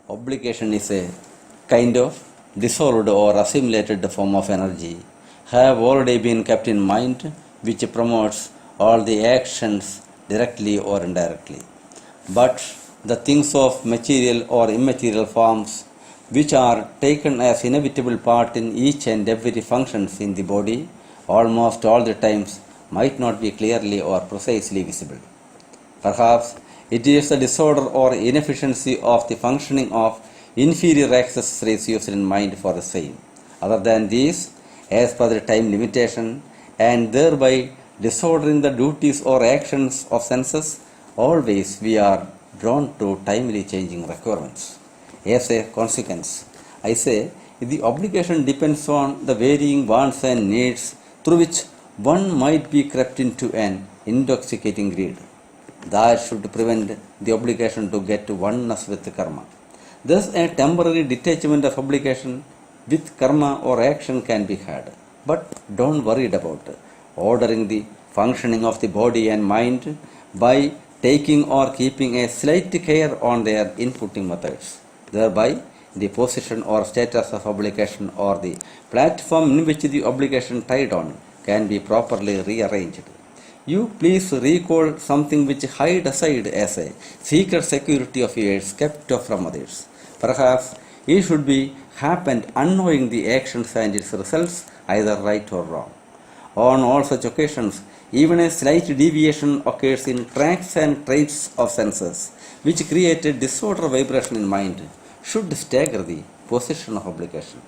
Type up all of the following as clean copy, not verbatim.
Obligation is a kind of dissolved or assimilated form of energy have already been kept in mind, which promotes all the actions directly or indirectly. But the things of material or immaterial forms which are taken as inevitable part in each and every functions in the body almost all the times might not be clearly or precisely visible. Perhaps it is the disorder or inefficiency of the functioning of inferior accessories used in mind for the same. Other than these, as per the time limitation, and thereby disordering the duties or actions of senses, always we are drawn to timely changing requirements. As a consequence, I say the obligation depends on the varying wants and needs through which one might be crept into an intoxicating greed. That should prevent the obligation to get oneness with karma. Thus, a temporary detachment of obligation with karma or action can be had. But don't worry about ordering the functioning of the body and mind by taking or keeping a slight care on their inputting methods. Thereby, the position or status of obligation or the platform in which the obligation tied on can be properly rearranged. You please recall something which hide aside as a secret security of yours kept from others. Perhaps it should be happened unknowing the actions and its results, either right or wrong. On all such occasions, even a slight deviation occurs in tracks and traits of senses, which create a disorder vibration in mind, should stagger the possession of obligation.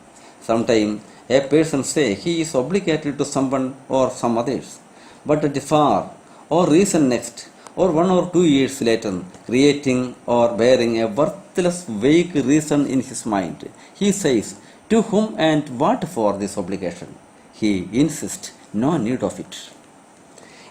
Sometimes a person say he is obligated to someone or some others, but at the far or reason next or 1 or 2 years later, creating or bearing a worthless vague reason in his mind, he says, to whom and what for this obligation? He insists, no need of it.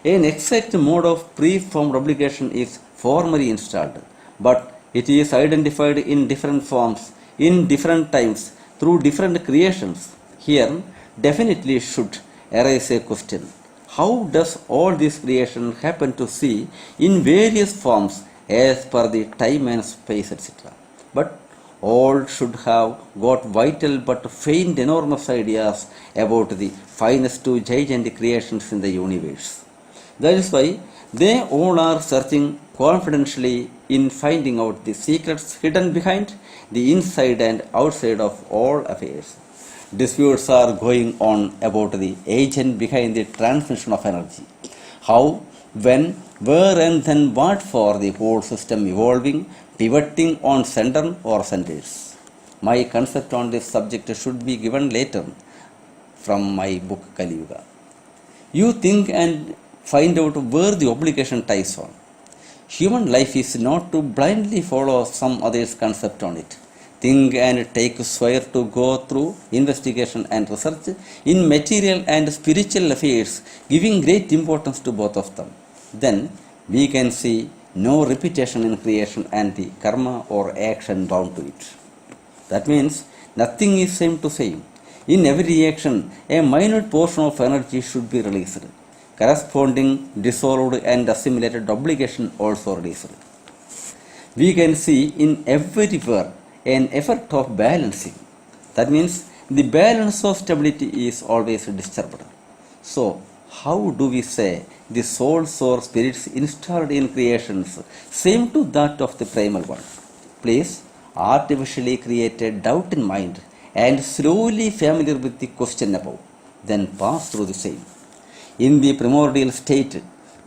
An exact mode of preformed obligation is formally installed, but it is identified in different forms, in different times, through different creations. Here, definitely should arise a question. How does all this creation happen to see in various forms as per the time and space, etc.? But all should have got vital but faint enormous ideas about the finest two gigantic creations in the universe. That is why they all are searching confidentially in finding out the secrets hidden behind the inside and outside of all affairs. Disputes are going on about the agent behind the transmission of energy. How, when, where and then what for the whole system evolving, pivoting on center or centers. My concept on this subject should be given later from my book Kali Yuga. You think and find out where the obligation ties on. Human life is not to blindly follow some other's concept on it. Think and take swear to go through investigation and research in material and spiritual affairs, giving great importance to both of them. Then we can see no repetition in creation and the karma or action bound to it. That means nothing is same to same. In every action, a minute portion of energy should be released. Corresponding dissolved and assimilated obligation also released. We can see in everywhere an effort of balancing. That means the balance of stability is always disturbed. So, how do we say the souls or spirits installed in creations same to that of the primal one? Please artificially create a doubt in mind and slowly familiar with the question above, then pass through the same. In the primordial state,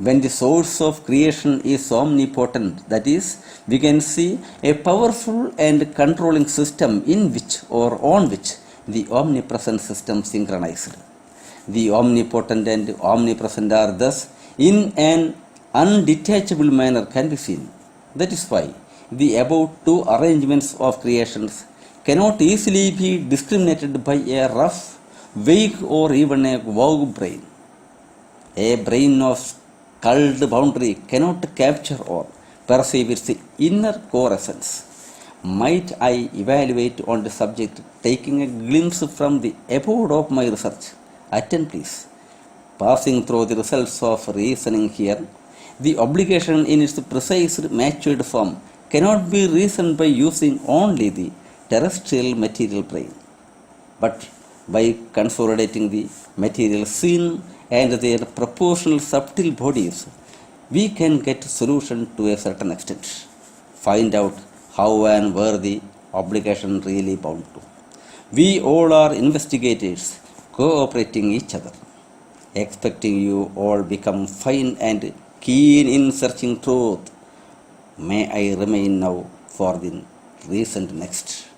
when the source of creation is omnipotent, that is, we can see a powerful and controlling system in which or on which the omnipresent system synchronized. The omnipotent and omnipresent are thus in an undetachable manner can be seen. That is why the above two arrangements of creations cannot easily be discriminated by a rough, vague or even a vague brain. A brain of culled boundary cannot capture or perceive its inner core essence. Might I evaluate on the subject taking a glimpse from the abode of my research? Attend please. Passing through the results of reasoning here, the obligation in its precise matured form cannot be reasoned by using only the terrestrial material brain, but by consolidating the material scene and their proportional subtle bodies, we can get solution to a certain extent, find out how and where the obligation really bound to. We all are investigators cooperating each other, expecting you all become fine and keen in searching truth. May I remain now for the recent next.